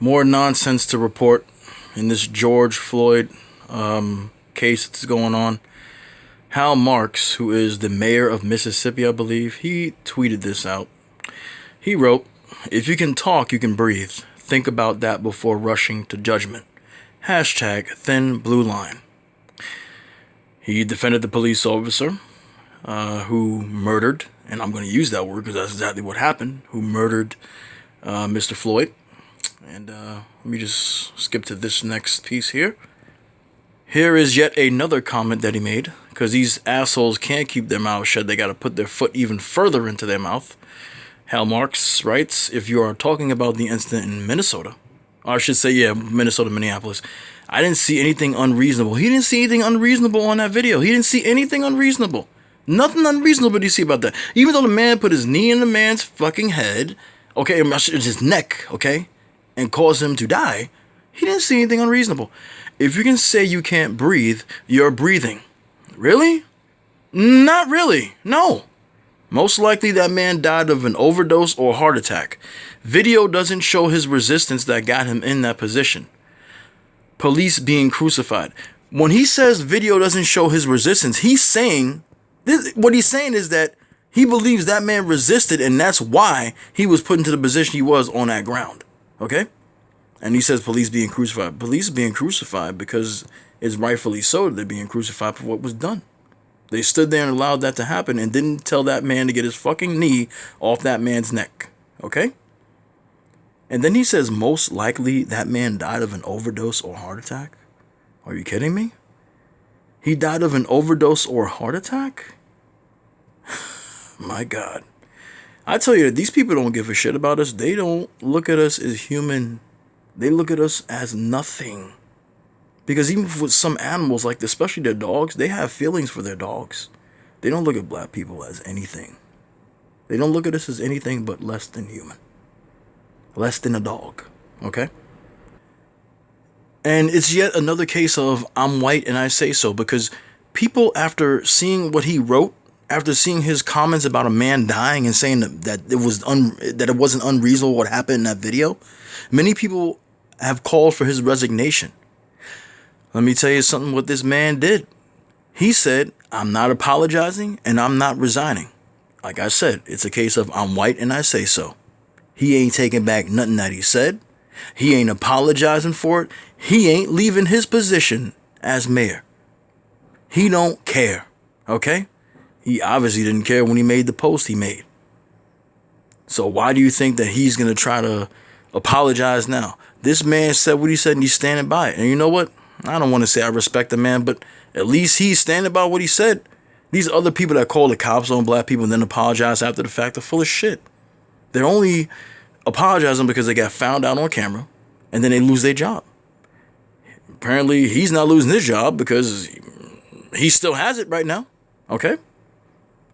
More nonsense to report in this George Floyd case that's going on. Hal Marks, who is the mayor of Mississippi, I believe, he tweeted this out. He wrote, "If you can talk, you can breathe. Think about that before rushing to judgment. Hashtag thin blue line." He defended the police officer who murdered, and I'm going to use that word because that's exactly what happened, who murdered Mr. Floyd. And let me just skip to this next piece here. Here is yet another comment that he made, because these assholes can't keep their mouths shut. They got to put their foot even further into their mouth. Hal Marks writes, "If you are talking about the incident in Minnesota," or I should say, yeah, Minnesota, Minneapolis, "I didn't see anything unreasonable." He didn't see anything unreasonable on that video. He didn't see anything unreasonable. Nothing unreasonable did he see about that. Even though the man put his knee in the man's fucking head, okay, it's his neck, okay, and caused him to die, he didn't see anything unreasonable. If you can say you can't breathe, you're breathing. Really? Not really. No. Most likely that man died of an overdose or heart attack. Video doesn't show his resistance that got him in that position. Police being crucified. When he says video doesn't show his resistance, he's saying, what he's saying is that he believes that man resisted, and that's why he was put into the position he was on that ground. Okay? And he says police being crucified. Police being crucified because it's rightfully so. They're being crucified for what was done. They stood there and allowed that to happen and didn't tell that man to get his fucking knee off that man's neck. Okay? And then he says most likely that man died of an overdose or heart attack. Are you kidding me? He died of an overdose or heart attack? My God. I tell you, these people don't give a shit about us. They don't look at us as human. They look at us as nothing. Because even with some animals, like especially their dogs, they have feelings for their dogs. They don't look at black people as anything. They don't look at us as anything but less than human. Less than a dog. Okay? And it's yet another case of I'm white and I say so, because people, after seeing what he wrote, after seeing his comments about a man dying and saying that it wasn't unreasonable what happened in that video, many people have called for his resignation. Let me tell you something what this man did. He said, "I'm not apologizing and I'm not resigning." Like I said, it's a case of I'm white and I say so. He ain't taking back nothing that he said. He ain't apologizing for it. He ain't leaving his position as mayor. He don't care. Okay? He obviously didn't care when he made the post he made. So why do you think that he's going to try to apologize now? This man said what he said and he's standing by it. And you know what? I don't want to say I respect the man, but at least he's standing by what he said. These other people that call the cops on black people and then apologize after the fact are full of shit. They're only apologizing because they got found out on camera and then they lose their job. Apparently he's not losing his job because he still has it right now. Okay?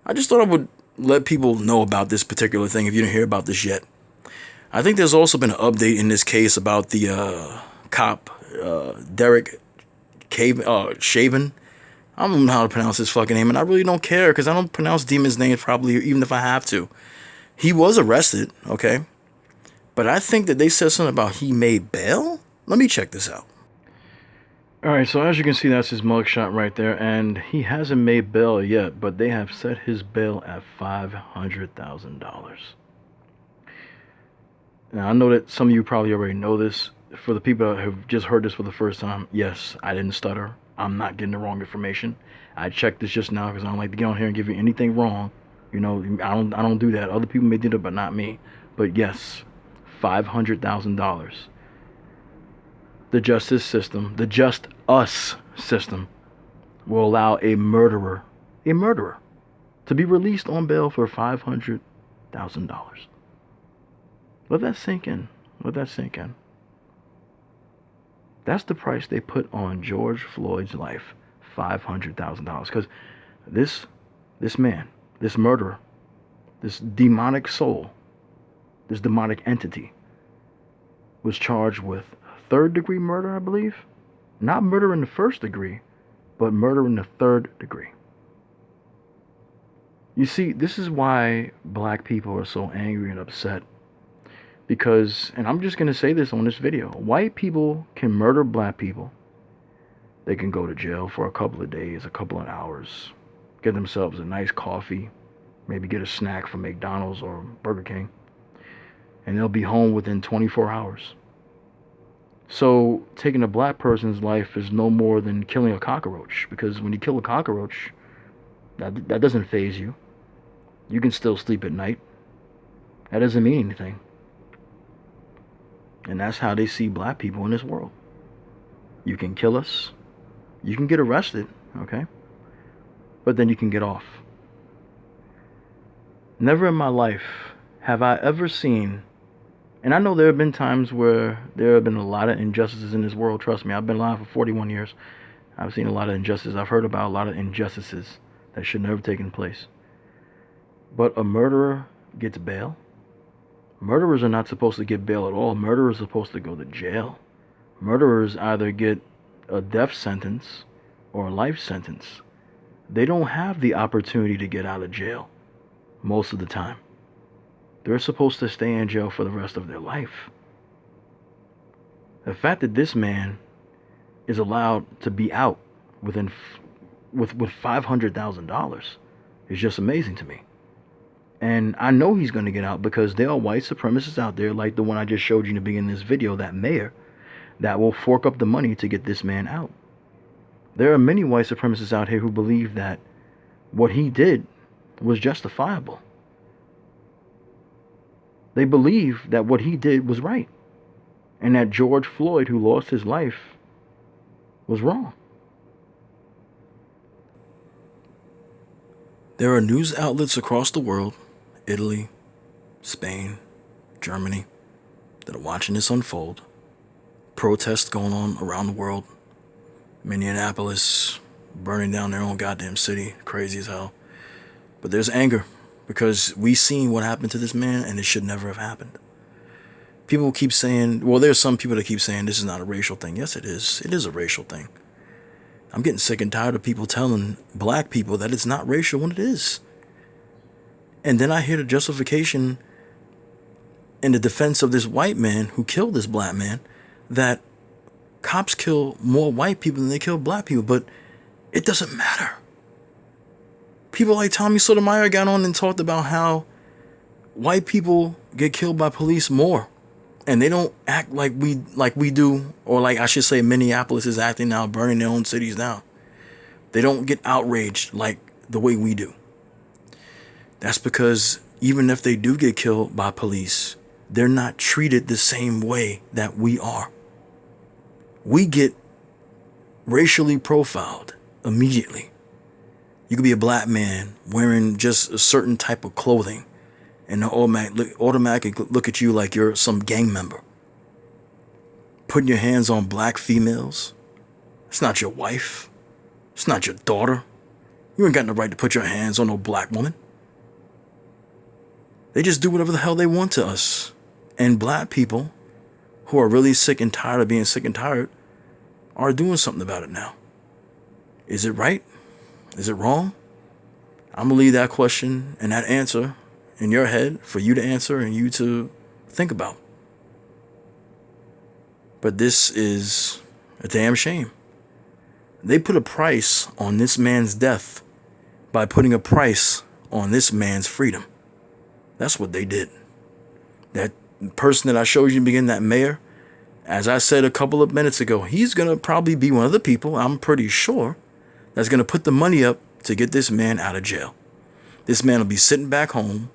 I just thought I would let people know about this particular thing if you didn't hear about this yet. I think there's also been an update in this case about the cop, Derek Chauvin. I don't know how to pronounce his fucking name, and I really don't care because I don't pronounce demons' names properly, even if I have to. He was arrested, okay? But I think that they said something about he made bail? Let me check this out. Alright, so as you can see, that's his mugshot right there, and he hasn't made bail yet, but they have set his bail at $500,000. Now, I know that some of you probably already know this. For the people who have just heard this for the first time, yes, I didn't stutter. I'm not getting the wrong information. I checked this just now because I don't like to get on here and give you anything wrong. You know, I don't do that. Other people may do that, but not me. But yes, $500,000. The justice system, the just us system, will allow a murderer, to be released on bail for $500,000. Let that sink in. Let that sink in. That's the price they put on George Floyd's life, $500,000. Because this man, this murderer, this demonic soul, this demonic entity, was charged with third-degree murder, I believe. Not murder in the first degree, but murder in the third degree. You see, this is why black people are so angry and upset. Because, and I'm just going to say this on this video, white people can murder black people. They can go to jail for a couple of days, a couple of hours, get themselves a nice coffee, maybe get a snack from McDonald's or Burger King, and they'll be home within 24 hours. So taking a black person's life is no more than killing a cockroach, because when you kill a cockroach, that doesn't faze you. You can still sleep at night. That doesn't mean anything. And that's how they see black people in this world. You can kill us. You can get arrested, okay? But then you can get off. Never in my life have I ever seen, and I know there have been times where there have been a lot of injustices in this world. Trust me, I've been alive for 41 years. I've seen a lot of injustices. I've heard about a lot of injustices that should never have taken place. But a murderer gets bail. Murderers are not supposed to get bail at all. Murderers are supposed to go to jail. Murderers either get a death sentence or a life sentence. They don't have the opportunity to get out of jail most of the time. They're supposed to stay in jail for the rest of their life. The fact that this man is allowed to be out with $500,000 is just amazing to me. And I know he's going to get out because there are white supremacists out there, like the one I just showed you in the beginning of this video, that mayor, that will fork up the money to get this man out. There are many white supremacists out here who believe that what he did was justifiable. They believe that what he did was right, and that George Floyd, who lost his life, was wrong. There are news outlets across the world, Italy, Spain, Germany, that are watching this unfold. Protests going on around the world. Minneapolis burning down their own goddamn city. Crazy as hell. But there's anger because we seen what happened to this man and it should never have happened. People keep saying, well, there's some people that keep saying this is not a racial thing. Yes, it is. It is a racial thing. I'm getting sick and tired of people telling black people that it's not racial when it is. And then I hear the justification in the defense of this white man who killed this black man, that cops kill more white people than they kill black people, but it doesn't matter. People like Tommy Sotomayor got on and talked about how white people get killed by police more, and they don't act like we do, or like I should say Minneapolis is acting now, burning their own cities down. They don't get outraged like the way we do. That's because even if they do get killed by police, they're not treated the same way that we are. We get racially profiled immediately. You could be a black man wearing just a certain type of clothing, and they'll automatically look at you like you're some gang member. Putting your hands on black females. It's not your wife. It's not your daughter. You ain't got no right to put your hands on no black woman. They just do whatever the hell they want to us. And black people who are really sick and tired of being sick and tired are doing something about it now. Is it right? Is it wrong? I'm going to leave that question and that answer in your head for you to answer and you to think about. But this is a damn shame. They put a price on this man's death by putting a price on this man's freedom. That's what they did. That person that I showed you in the beginning, that mayor, as I said a couple of minutes ago, he's going to probably be one of the people, I'm pretty sure, that's going to put the money up to get this man out of jail. This man will be sitting back home.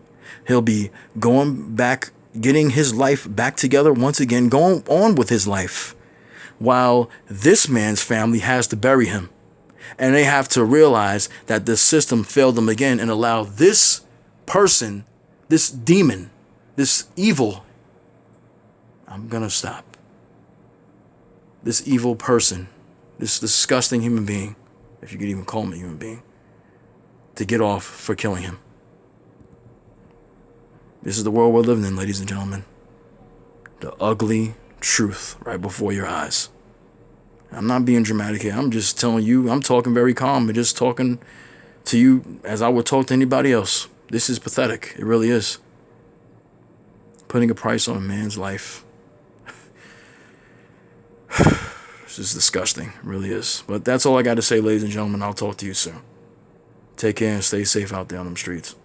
He'll be going back, getting his life back together once again, going on with his life, while this man's family has to bury him. And they have to realize that the system failed them again and allow this person, this demon, this evil, I'm going to stop. This evil person, this disgusting human being, if you could even call him a human being, to get off for killing him. This is the world we're living in, ladies and gentlemen. The ugly truth right before your eyes. I'm not being dramatic here. I'm just telling you, I'm talking very calm and just talking to you as I would talk to anybody else. This is pathetic. It really is. putting a price on a man's life. This is disgusting. It really is. But that's all I got to say, ladies and gentlemen. I'll talk to you soon. Take care and stay safe out there on them streets.